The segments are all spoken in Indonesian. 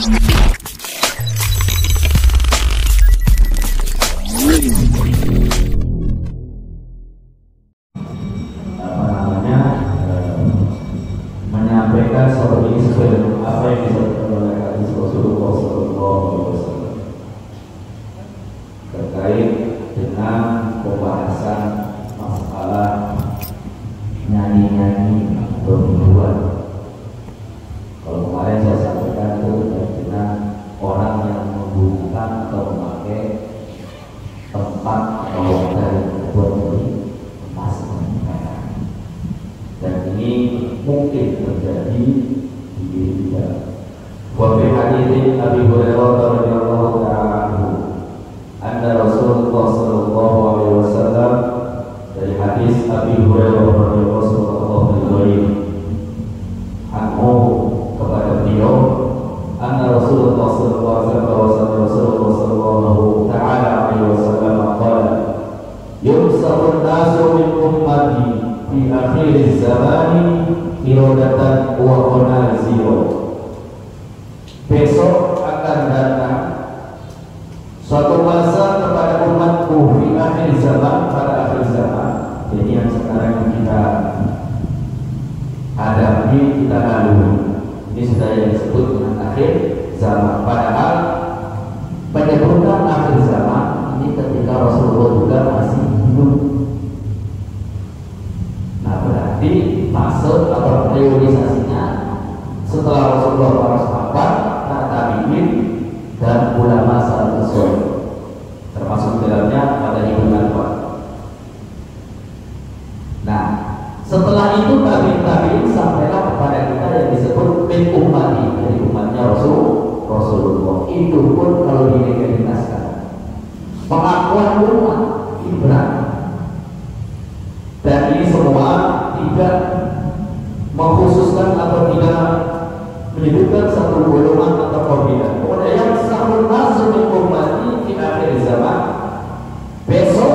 menyampaikan seperti ini sesuai dengan apa yang disampaikan oleh hadis Rasulullah SAW terkait dengan pembahasan masalah nyanyi-nyanyi berbuat. Kalau kemarin saya sampaikan itu terkait dengan orang yang menggunakan atau memakai tempat atau wadah yang terbuat dari emas. Dan ini mungkin terjadi di diri kita. Wa fi hadits Abi Hurairah radhiyallahu ta'ala anhu anna Rasulullah sallallahu alaihi wasallam, dari hadis Abi Hurairah radhiyallahu anhu kepada beliau, anna Rasulullah sallallahu alaihi wasallam qala yumsahu an-nasu min ummati fi akhir zamani irodatan wa qanaziro. Besok akan datang suatu masa kepada umatku di akhir zaman, pada akhir zaman. Jadi yang sekarang kita hadapi, kita lalui, ini sudah yang disebut dengan akhir zaman. Padahal penyebutan akhir zaman ini ketika Rasulullah juga masih hidup. Nah, berarti fase atau priorisasinya setelah Rasulullah para sahabat, para tabi'in, dan ulama salafus saleh, termasuk dalamnya pada Ibnu Al-Fat. Nah, setelah itu tabi'in sampailah kepada kita yang disebut min ummati, dari umatnya Rasulullah. Itu pun kalau dilegaliskan pengakuan umat ini berat. Dan ini semua tidak mengkhususkan atau tidak menyebutkan satu golongan atau kaum. Kemudian yang sahur nasr min ummati di akhir zaman, besok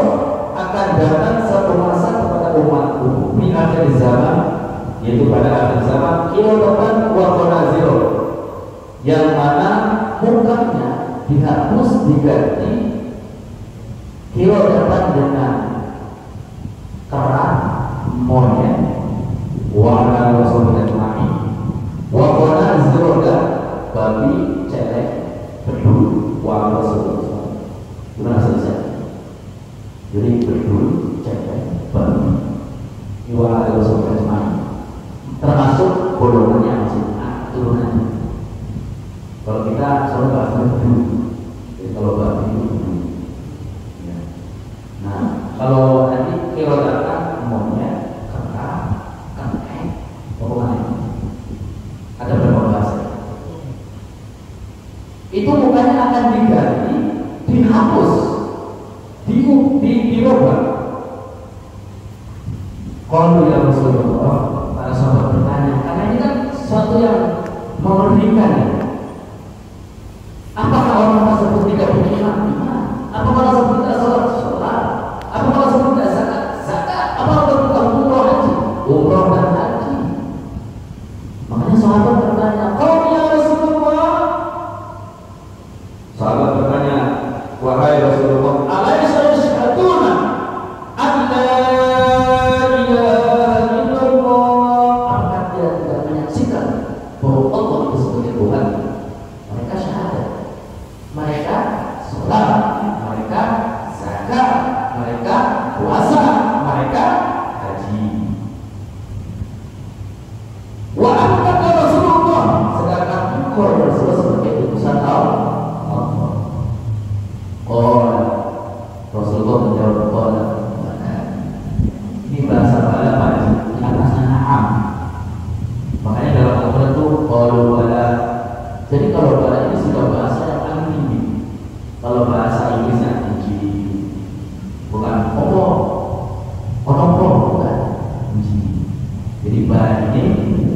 akan datang satu masa kepada umatku di akhir zaman, yaitu pada akhir zaman irodatan wa qanaziro, yang mana mukanya dihapus diganti irodatan dengan kerang monyet warna Rasulullah mami warna zroda babi celek bedul warna Rasulullah. Gimana selesai? Jadi bedul celek babi warna Rasulullah mami termasuk golongannya maksudnya turunannya. Kalau kita selalu bahas bedul, jadi kalau babi itu bedul. Nah, kalau nanti kirodatan monyet, kerang, kenteng, pokoknya ada berapa bahasa. Itu mukanya akan diganti, dihapus, dirubah. Kalau ya Rasulullah, para sahabat bertanya, karena ini kan sesuatu yang mengerikan. Apakah orang tersebut tidak punya iman? Apakah orang tersebut tidak sholat? Apakah orang tersebut tidak zakat? Apakah orang tersebut umroh haji? Umroh dan haji. Makanya sahabat bertanya, "Kau ya Rasulullah?" Sahabat bertanya, "Wahai Rasulullah, alaisa yashhaduna an la ilaha illallah?" Apakah dia tidak menyaksikan bahwa Allah itu sebagai Tuhan? Mereka syahadat, mereka sholat, mereka zakat, mereka puasa, mereka haji. Wa anta Rasulullah, sedangkan engkau Rasulullah sebagai utusan Allah. Rasulullah menjawab, ini bahasa bala di atasnya na'am. Makanya dalam Al-Quran itu bala. Jadi kalau bala ini sudah bahasa yang paling tinggi. Kalau bahasa Inggrisnya tinggi, bukan bukan tinggi. Jadi bala ini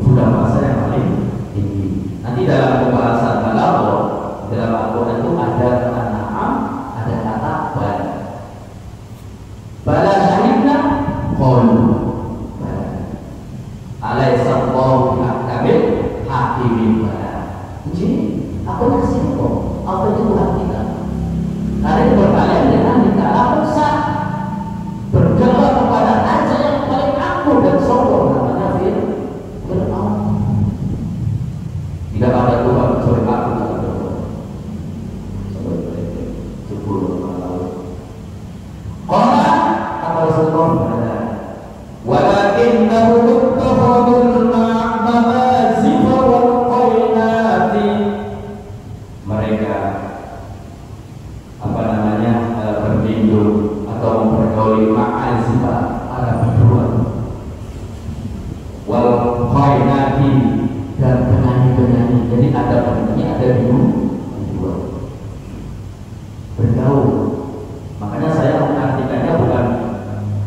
sudah bahasa yang paling tinggi. Nanti dalam pembahasan balaghah dalam Al-Quran itu ada kata na'am, ada kata bala. Bala syahidna qalu bala. Alaisa Allahu bihakamil hakimin bala. Jadi Aku kasih kok. Allah itu Tuhan kita. Karena berkalian dengan kita aku sah berdoa kepada raja yang paling angkuh dan sombong, namanya Fir'aun. Tidak ada Tuhan kecuali aku yang berdoa. Qala kata Rasulullah, walakinnahu muttakhadul ma'azif wal qainati. Mereka berlindung atau mempergauli ma'azif para berdua wal qainati dan penyanyi-penyanyi. Jadi ada penyanyi, ada dua bergaul. Makanya saya mengartikannya bukan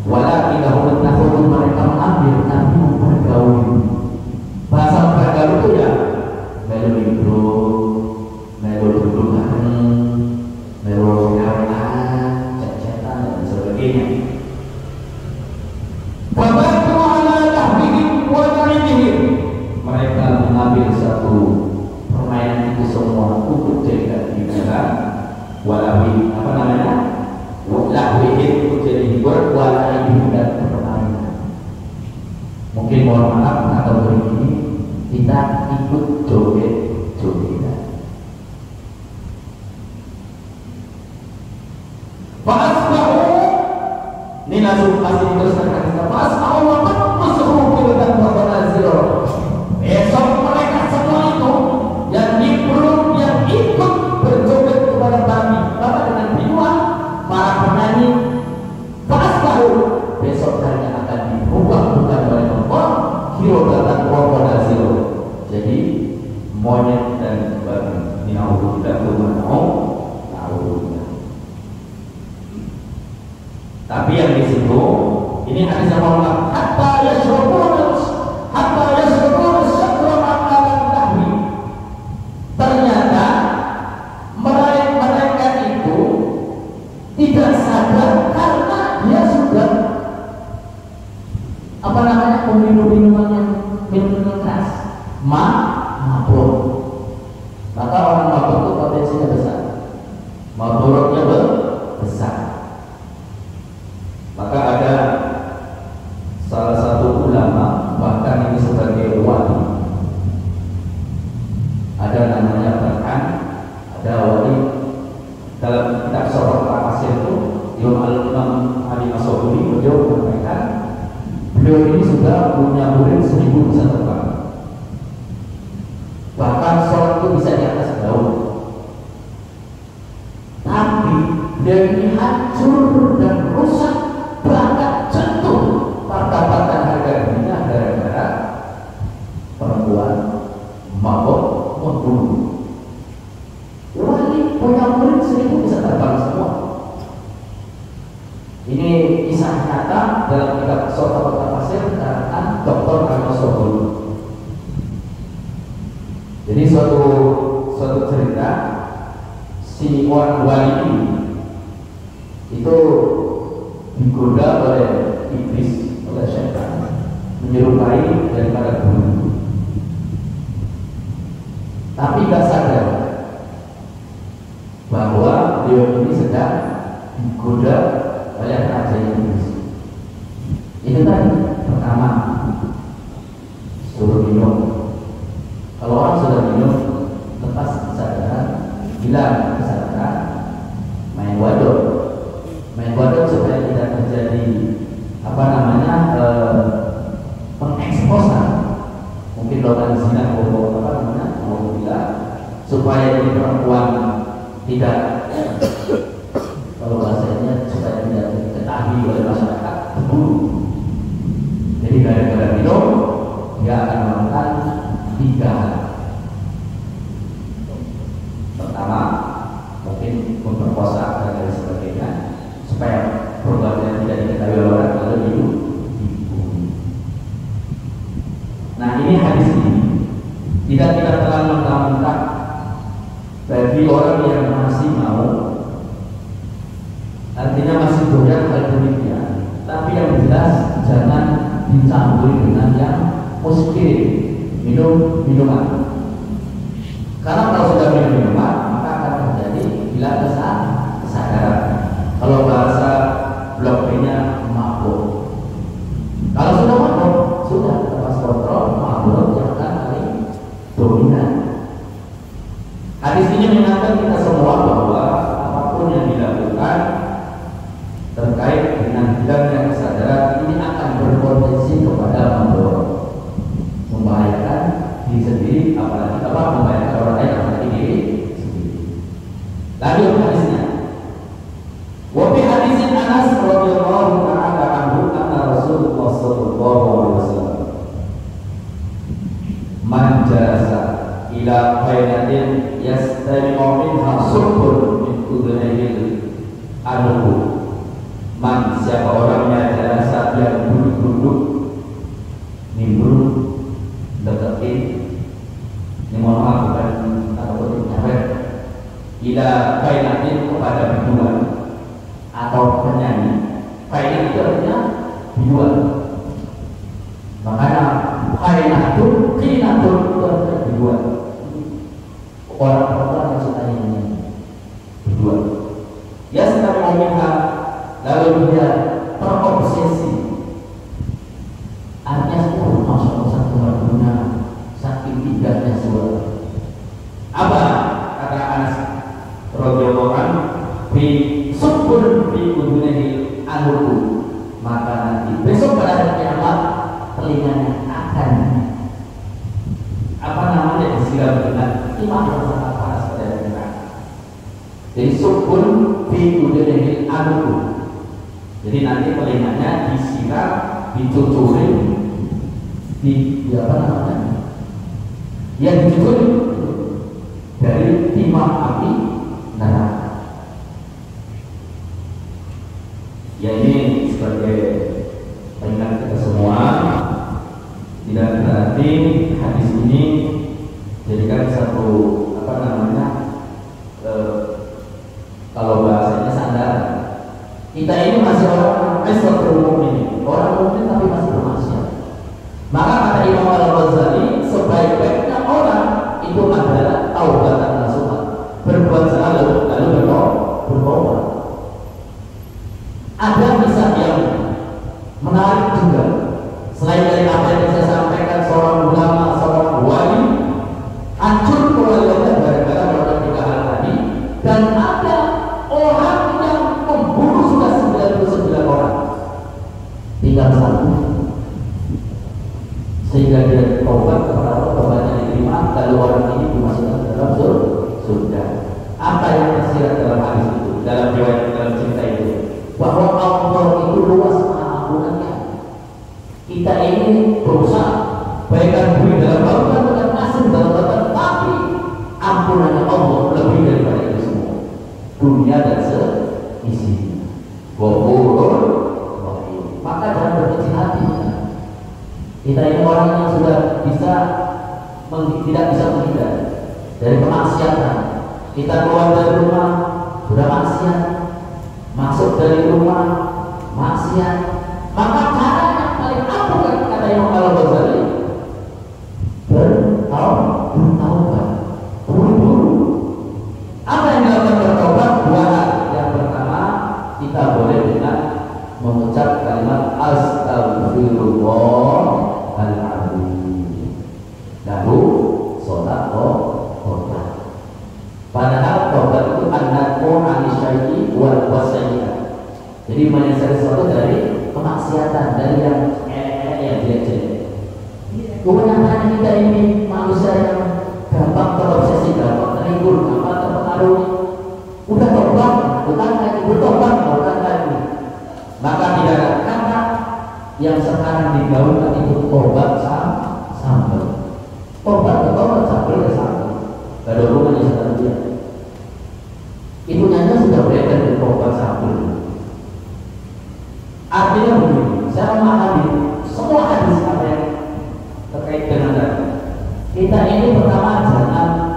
walakinnahu muttakhadul, mereka mengambil, tapi mempergauli. Bahasa bergaul itu ya melu libro, melu duduk bareng, melu kawan, chat-chatan dan sebagainya. Wabatu ala lahbihim wa na'ibihim, mereka mengambil satu permainan itu semua untuk jadikan hiburan. Walabi apa namanya? Lahbihim untuk jadi hiburan, walaibihim dan permainan. Mungkin mohon maaf atau begini, kita ikut joget-jogetan. Fa'asbahu, ini langsung pasti diteruskan hadisnya. Fa'asbahu wa qad musruhu dan wabanazir. Besok mereka semua itu yang ikut berjoget kepada kami, bapak dengan biduan, para penyanyi. Fa'asbahu, besok harinya akan diubah bukan oleh Allah, kirobatan wabanazir. Jadi monyet dan babi. Na'udhu dan na'udhu. Tapi yang di situ ini hadis yang Allah, hatta yashrabuna syatra ma'alan lahwi. Ternyata mereka itu tidak sadar karena dia sudah apa namanya meminum minuman keras, mabuk. Maka orang mabuk itu potensinya besar, mabuknya besar. Maka ada salah satu ulama, bahkan ini sebagai wali, ada namanya Barkan, ada wali. Dalam kitab Sorot Al-Qasir itu Imam Ali As-Soburi beliau menyampaikan, beliau ini sudah punya murid 1000 bisa terbang. Bahkan sholat itu bisa di atas daun. Tapi beliau ini hancur dan rusak, bahkan jatuh patah-patah harga dirinya gara-gara perempuan mabuk membunuh. Wali punya murid 1000 bisa terbang semua. Ini kisah nyata dalam kitab Sorot Al-Qasir karangan Dr. Al-Soburi. Jadi suatu cerita, si orang wali ini itu digoda oleh iblis, oleh syaitan, menyerupai daripada guru. Tapi tidak sadar bahwa dia ini sedang digoda oleh raja iblis. Itu tadi pertama, suruh minum. Kalau orang sudah minum, lepas kesadaran, hilang kesadaran, main waduk. Main waduk supaya tidak terjadi apa namanya pengeksposan, mungkin lakukan zina atau apa namanya, mau bilang supaya ini perempuan tidak kalau bahasanya supaya tidak diketahui oleh masyarakat berburu. Jadi gara-gara minum dia akan melakukan 3 hal. Pertama, mungkin memperkosa dan lain sebagainya supaya perbuatan tidak diketahui oleh orang lalu dibunuh. Nah, ini hadis ini tidak terlalu mentah-mentah bagi orang yang masih mau, artinya masih doyan hal demikian. Tapi yang jelas jangan dicampuri dengan yang muskil, minuman. Karena kalau sudah minum Hadis ini mengingatkan kita semua bahwa apapun yang dilakukan terkait dengan hilangnya kesadaran ini akan berpotensi kepada membahayakan diri sendiri, apalagi membahayakan orang lain, apalagi diri sendiri. Lanjut hadisnya. Wa fi hadisin Anas radhiyallahu ta'ala anhu anna Rasulullah sallallahu alaihi wasallam man jalasa ila qainatin yastami'u minha subbun min udhunayhi anhu. Man, siapa orangnya jalasa yang duduk-duduk nimbrung deketin, ini mohon maaf bukan atau nyawet, ila qainatin kepada biduan atau penyanyi. Kainat itu artinya biduan. Makanya kainatun itu artinya biduan. Orang-orang yang suka nyanyi biduan. Ya sedang ngomongkan, lalu dia terobsesi. Artinya masuk satu lagunya saking indahnya suara. Apa kata Anas radhiyallahu anhu? Bi subur di udhunahi anuku, maka nanti besok pada hari kiamat telinganya akan disiram dengan timah yang sangat panas pada neraka. Jadi subur di udhunahi anuku, jadi nanti telinganya disiram, dicucurin, dicucurin dari timah api neraka. Ya, ini sebagai pengingat kita semua. Tidak berarti hadis ini jadikan satu kalau bahasanya sandaran. Kita ini masih orang mukmin, orang mukmin tapi masih bermaksiat. Maka kata Imam Al-Ghazali, sebaik-baiknya orang itu adalah taubatan nasuha, berbuat salah lalu bertobat. Ada misal yang menarik juga. Selain dari apa yang saya sampaikan, seorang ulama, seorang wali hancur keluarganya gara-gara melakukan tiga hal tadi. Dan ada orang yang membunuh sudah 99 orang, tinggal satu, sehingga dia taubat kepada Allah, taubatnya diterima, lalu orang ini dimasukkan dalam surga. Apa yang tersirat dalam hadis itu, dalam riwayat, dalam cerita itu? Bahwa Allah itu luas ampunannya. Kita ini berusaha baikkan bumi dalam lautan dan asin dalam lautan, tapi ampunannya Allah lebih daripada itu semua, dunia dan seisinya. Ghafurur rahim. Maka jangan berkecil hati. Kita ini orang yang sudah tidak bisa menghindar dari kemaksiatan. Kita keluar dari rumah sudah maksiat, masuk dari rumah maksiat. Maka cara yang paling ampuh kata Imam Al-Ghazali, bertaubat buru-buru. Apa yang dilakukan bertaubat? Dua hal. Yang pertama, kita boleh dengan mengucap kalimat Astaghfirullahaladzim, lalu sholat tobat. Padahal tobat itu an-nadmu anisyai'i wal wasai'ah. Jadi menyesali sesuatu dari kemaksiatan, dari yang yang jelek-jelek. Kebanyakan kita ini manusia yang gampang terobsesi, gampang terhibur, gampang terpengaruh. Udah tobat, bukan lagi, bertobat, bukan lagi. Maka tidak ada kata yang sekarang digaungkan itu tobat sambal. Tobat sambal ya sambal. Gak ada hubungannya sama dia. Itu nyanyi sudah beredar dari tobat sambal. Artinya begini, saya memahami semua hadis apa yang terkait dengan tadi. Kita ini pertama jangan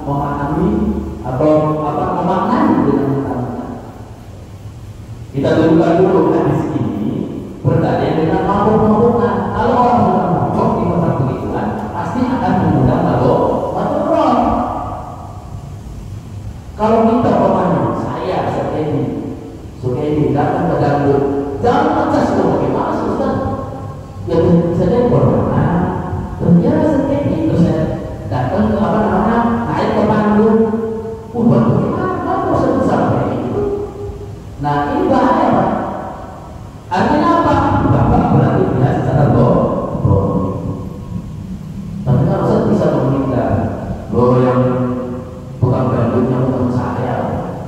memahami atau memaknai dengan mentah-mentah. Kita dudukkan dulu hadis ini berkaitan dengan mabuk-mabukan. Kalau orang sudah mabuk di tempat begituan, pasti akan mengundang mabuk roh. Kalau kita pemahaman, saya Sukaini datang ke dangdut, jangan ngecas itu bagaimana sih Ustaz? Ya saya pernah ternyata Sukaini, terus saya datang ke naik ke panggung. tukang gandumnya teman saya.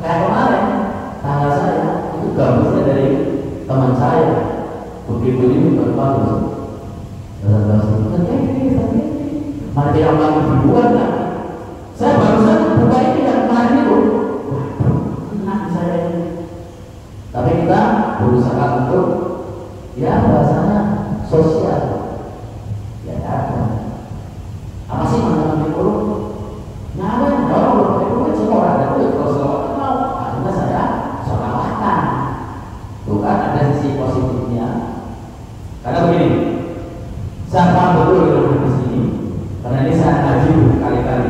Kayak kemarin, tangga saya itu gabusnya dari teman saya. Begitu ini berbagus. Mana tidak lagi dibuat kan? Saya barusan buka ini yang kemarin itu. Enak saya ini. Tapi kita berusaha untuk ya bahasanya sosial. Ya ada. Apa sih manfaat itu? Nyawa, kalau itu semua orang itu kalau selawat mau, akhirnya saya selawatan. Tuh kan ada sisi positifnya. Karena begini, saya paham betul dengan di sini, karena ini saya ngaji berkali-kali.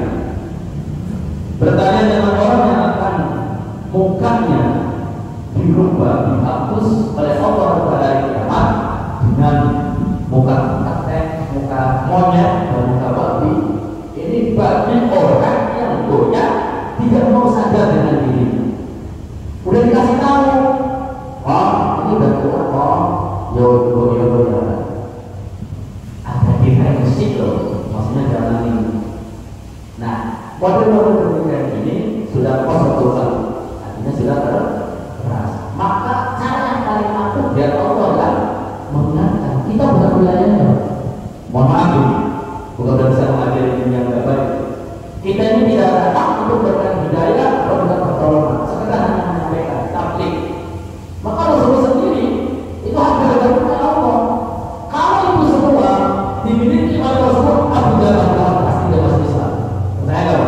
Bertanya dengan orang yang akan mukanya dirubah, dihapus oleh Allah pada hari kiamat dengan muka ketek, muka monyet, dan muka babi. Ini bagi orang yang doya tidak mau sadar dengan diri. Udah dikasih tahu, oh ini udah tua, oh yo. Ada kita musik loh, maksudnya jangan ini. Nah, model-model pemikiran ini sudah konstruktif, artinya sudah keras. Maka cara yang paling ampuh biar Allah kan mengingatkan kita bukan wilayahnya. Mohon maaf ini, bukan berarti saya mengajari yang tidak baik. Kita ini tidak datang untuk memberikan hidayah atau untuk pertolongan, sekedar hanya menyampaikan tabligh. Maka Rasulullah sendiri itu hampir dari Allah. Kalau itu semua dimiliki oleh Rasulullah, Abu Jahal pasti tidak masuk Islam. Saya tahu.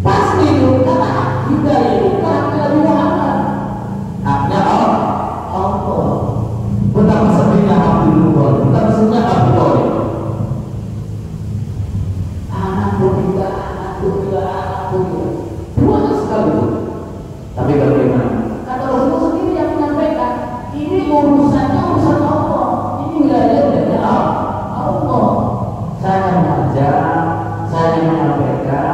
Pasti itu karena hidayah itu karena Nabi Muhammad. Haknya Allah. Betapa sedihnya Abdul Muthalib, betapa sedihnya Abu Thalib. Anakku tidak. Dua sekali itu. Tapi bagaimana? Kata Rasulullah sendiri yang menyampaikan, ini urusannya urusan Allah. Ini wilayahnya Allah. Saya mengajar, saya menyampaikan,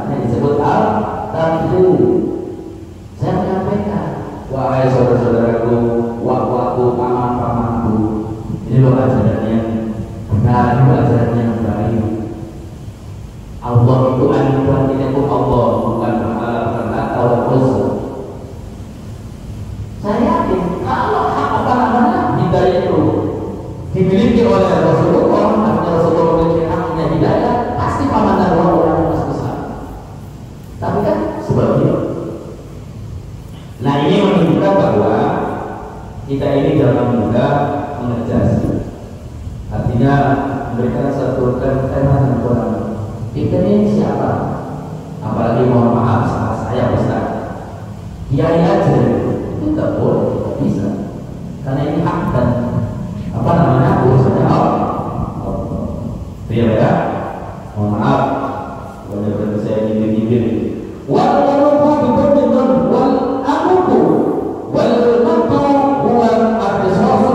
yang disebut al-tabligh. Saya menyampaikan, wahai saudara-saudaraku, waktu paman-pamanku, ini loh ajaran yang benar, ini ajaran yang baik. Allah itu anugerah itu Allah, bukan berhala, bukan atau Rasul. Saya yakin kalau hidayah itu dimiliki oleh Rasulullah, atau Rasulullah memiliki haknya hidayah, pasti paman dan orang yang masuk Islam. Tapi kan sebabnya. Nah ini menunjukkan bahwa kita ini dalam mudah mengejas. Artinya memberikan satu tema yang kurang. Kita ini siapa? Apalagi mohon maaf sama saya Ustaz. Kiai aja itu tidak boleh, tidak bisa. Karena ini hak dan apa namanya urusannya Allah. Iya ya. Mohon maaf. Kalau saya nyindir-nyindir. Wal qulubu bidun wal amru wal matu huwa al-qisas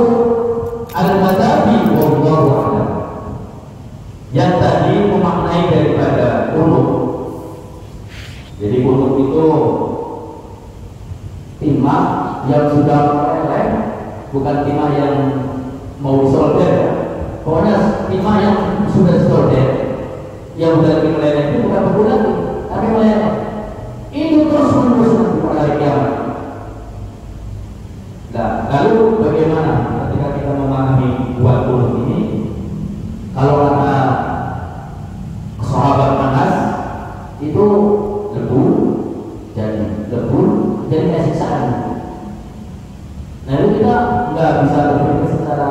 al-madabi wallahu a'lam. Yang tadi memaknai daripada qulub. Jadi qulub itu timah yang sudah meleleh, bukan timah yang mau disolder. Pokoknya timah yang sudah disolder, yang sudah meleleh itu bukan beku lagi, tapi meleleh. Ini terus menerus pada hari kiamat. Nah, lalu bagaimana ketika kita memahami dua qulub ini? Kalau kata sahabat Anas itu lebu jadi siksaan. Nah itu kita nggak bisa berpikir secara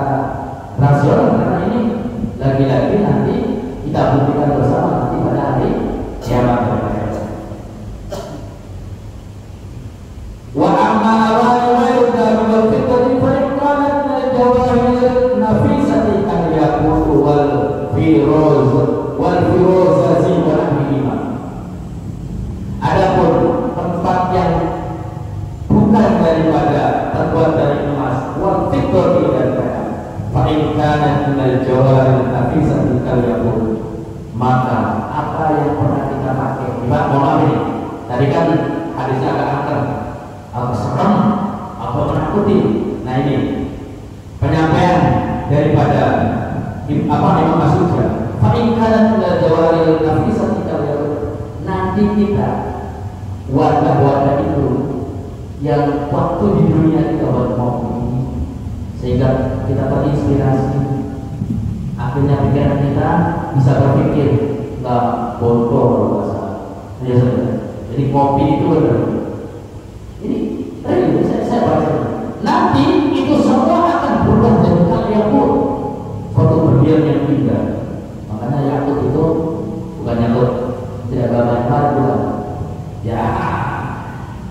rasional karena ini lagi-lagi nanti kita buktikan bersama nanti pada hari kiamat. Wa amma awailu wal fitri fa kanat al-jawahir nafisati an yaqulu wal firuz wal firuzati wa nahwihima. Adapun tempat yang bukan daripada terbuat dari emas wal fitri dan perak, fa in kanat min al-jawahir nafisati kal yaqul, maka apa yang pernah kita pakai Pak mohon ini tadi kan hadisnya agak angker, apa serem, apa menakuti. Nah ini penyampaian daripada Imam Mas'ud. Fa in kanat min al-jawahir nafisati kal yaqul, nanti nanti kita warga-warga itu yang waktu di dunia kita buat ngopi sehingga kita terinspirasi, akhirnya pikiran kita bisa berpikir nggak bodoh bahasa ya saudara. Jadi kopi itu benar. Ini saya baca nanti itu semua akan berubah jadi karya pun foto berlian yang indah. Makanya yakut itu bukan yakut tidak gambar bukan. Ya,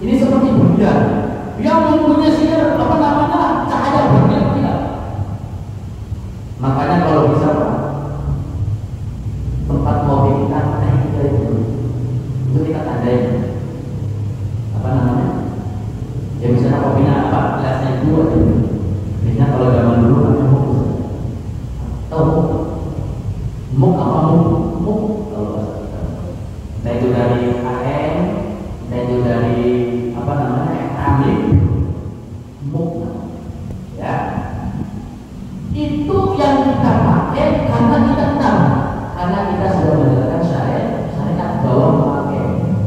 ini seperti berlian yang mempunyai sinar apa namanya cahaya berlian tidak. Makanya kalau bisa tempat kopi kita itu kita tandai apa namanya? Ya misalnya kopinya apa? Gelasnya itu aja. Biasanya kalau zaman dulu namanya muk. Tahu muk apa muk? Kalau bahasa kita. Entah itu dari AM, entah itu dari apa namanya? Keramik. Muk. Ya. Itu yang kita pakai karena kita tahu, karena kita sudah menjalankan syariat bahwa memakai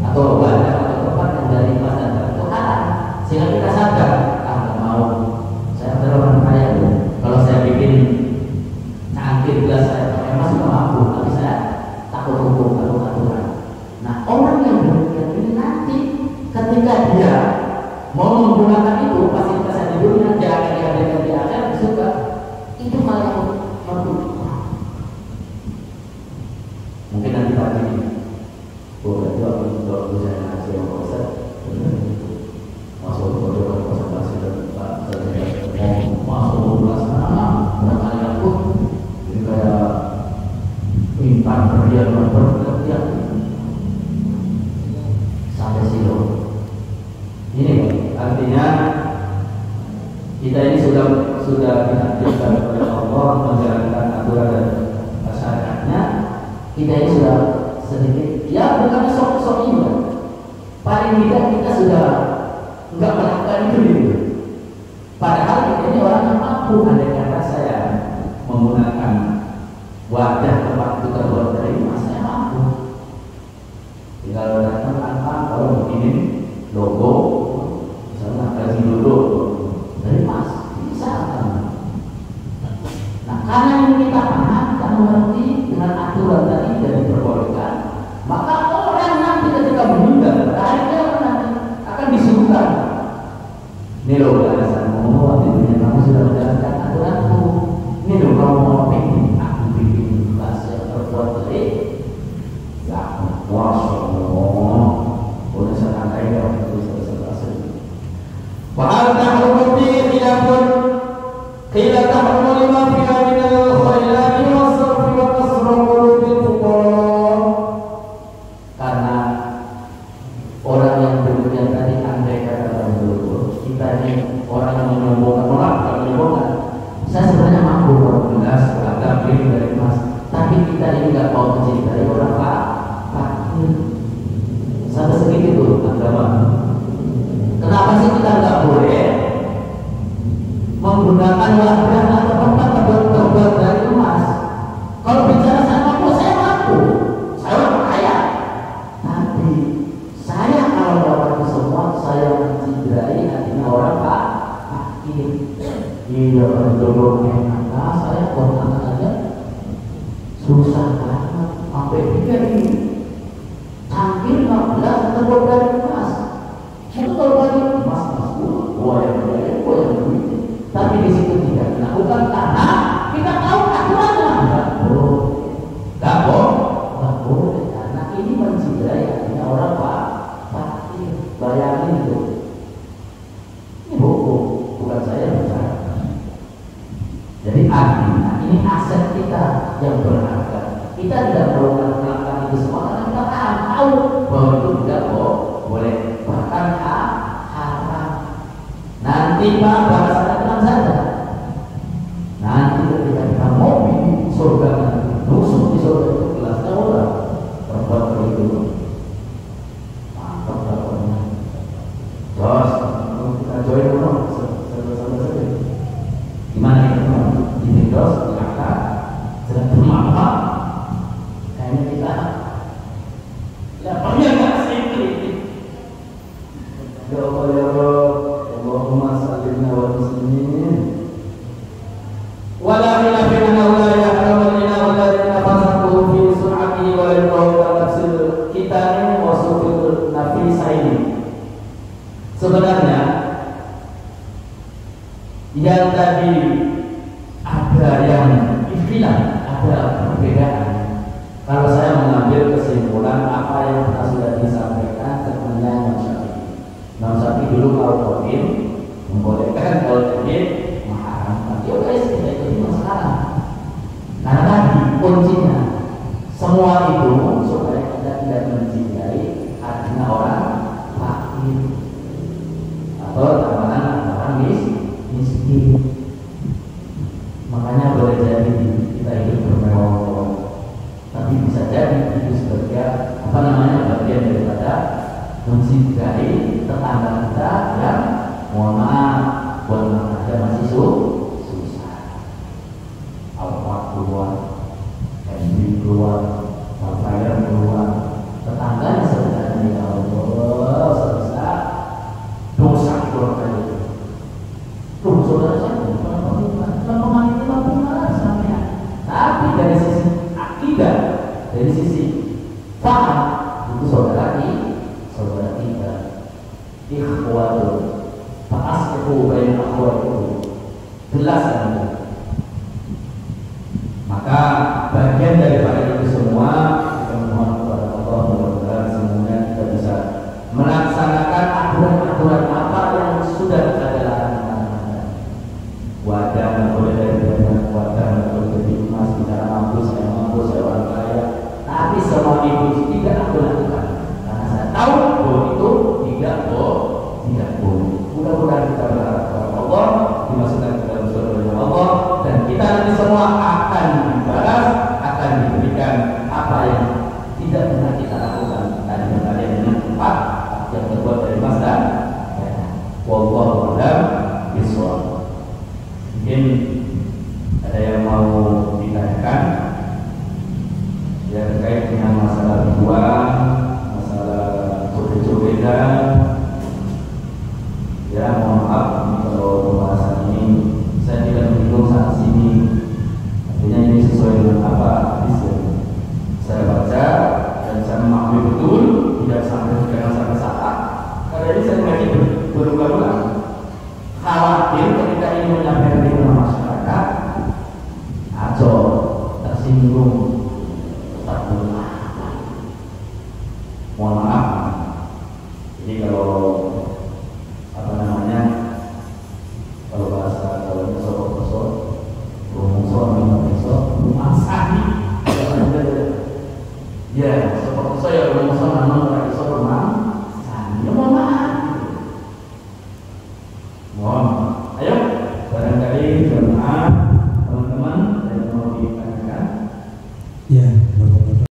atau wadah atau tempat yang dari emas dan perak itu halal, sehingga kita sadar, nggak mau, saya adalah orang kaya tuh, kalau saya bikin cangkir gelas saya pakai emas itu mampu, tapi saya takut hukum, takut aturan. Nah orang yang demikian ini nanti ketika dia mau menggunakan itu fasilitas yang di dunia, dia akan dihadirkan di akhirat juga. Itu malah mampu. Mungkin nanti pagi boleh juga untuk saya ngasih yang proses masuk ke konsentrasi dan masuk melaksana berkali aku jadi kayak intan berlian berlian sampai silo. Ini artinya kita ini sudah ditakdirkan oleh Allah menjalankan aturan dan syariatnya. Kita ini sudah sedikit, ya bukan sok-sok iman. Paling tidak kita sudah enggak melakukan itu gitu. Padahal kita ini orang yang mampu. Andai kata saya menggunakan wadah tempat itu terbuat dari emas, saya mampu. Tinggal datang tanpa kalau begini logo, misalnya kasih logo dari emas, bisa kan? Nah karena ini kita paham, kita mengerti dengan aturan tadi dan diperbolehkan, maka orang nanti ketika meninggal, akhirnya orang nanti akan disuruhkan. Ini loh alasanmu, waktu dunia kamu sudah menjalankan aturanku. Ini loh kamu mau bikin, aku bikin gelas yang terbuat dari Masya Allah. Boleh saya tangkai kalau itu selesai. Wahal tahruti khilafun khilaf tahrumu lima fiha minal khailani wasarfi wa kasra qulubil fuqara. Karena orang yang demikian tadi andai kata dulu kita ini orang yang menyombongkan orang kalau menyombongkan saya sebenarnya mampu kalau gelas agak beli dari emas, tapi kita ini nggak mau mencintai orang fakir sampai segitu tuh agama. Kenapa sih kita nggak boleh menggunakan wadah atau tempat terbuat dari emas? Kalau bicara saya mampu, saya orang kaya. Tapi saya kalau dapat itu semua, saya mencintai hatinya orang fakir. Iya, kalau enak, saya kontak aja susah banget. Sampai pikir ini cangkir 15 terbuat dari emas. Itu kalau bagi emas, gua yang duit. Tapi di situ tidak dilakukan karena kita tahu aturannya. Nggak boleh karena ini mencintai hatinya orang fakir. Bayangin itu. Ini hukum, bukan saya bicara. Jadi artinya ini aset kita yang berharga. Kita tidak perlu melakukan itu semua karena kita tahu bahwa itu tidak boleh, bahkan haram. Nanti Pak bahasa tenang saja. Nanti ketika kita mau bikin surga nanti nusuk di surga itu gelasnya orang terbuat begitu. Mantap dapatnya. Terus kita join dulu saja. Gimana kita di Windows di kakak sedang bermanfaat. Kayaknya kita levelnya nggak Ya Allah ya Rabb, Allahumma sallimna wal muslimin. Wala khilafa annahu la yahramu lana wa lana fasaqu fi sur'ati wa al tafsir kita ini wasufil nafisa ini. Sebenarnya yang tadi ada yang ikhtilaf, ada perbedaan. Kalau saya mengambil kesimpulan apa yang sudah disampaikan sebenarnya Imam Syafi'i dulu kalau kodim membolehkan, kalau jadi mengharamkan. Ya udah tidak itu masalah. Karena tadi kuncinya semua itu supaya kita tidak mencintai hatinya orang fakir atau tambahan orang miskin. Makanya boleh jadi kita hidup bermewah-mewah, tapi bisa jadi itu sebagai bagian daripada mencintai tetangga kita yang mohon maaf buat aja masih susah. Alfa keluar, MB keluar, Alfayar keluar, tetangganya sebenarnya ya Allah susah, dosa keluar kali. Tuh saudara saya pemahaman itu benar sampai. Tapi dari sisi akidah, dari sisi paham itu saudara kita ikhwatul fa'aslihu baina akhwatikum, jelas kan? Maka bagian daripada itu semua kita mohon kepada Allah mudah-mudahan semuanya kita bisa melaksanakan aturan-aturan apa yang sudah ada larangan. Wadah nggak boleh dari wadah nggak boleh jadi emas, bicara mampu saya orang kaya, tapi semua itu tidak aku lakukan karena saya tahu bahwa itu tidak boleh. Mudah-mudahan kita berharap kepada Allah dimasukkan ke dalam surga Allah, dan kita nanti semua akan dibalas, akan diberikan apa yang tidak pernah kita lakukan tadi dengan tempat yang terbuat dari emas dan perak. Wallahu a'lam bishawab. Mungkin ada yang mau ditanyakan yang terkait dengan masalah ribuan, masalah cobek-cobekan. Ya mohon maaf kalau pembahasan ini saya tidak menyinggung sana sini, artinya ini sesuai dengan apa hadis yang saya baca dan saya memahami betul, tidak sampai salah. Karena ini saya mengaji berulang-ulang, khawatir ketika ini menyampaikan di tengah masyarakat aco tersinggung, mohon maaf. Jadi kalau kalau bahasa kalau besok rumah sakit ya seperti saya rumah sakit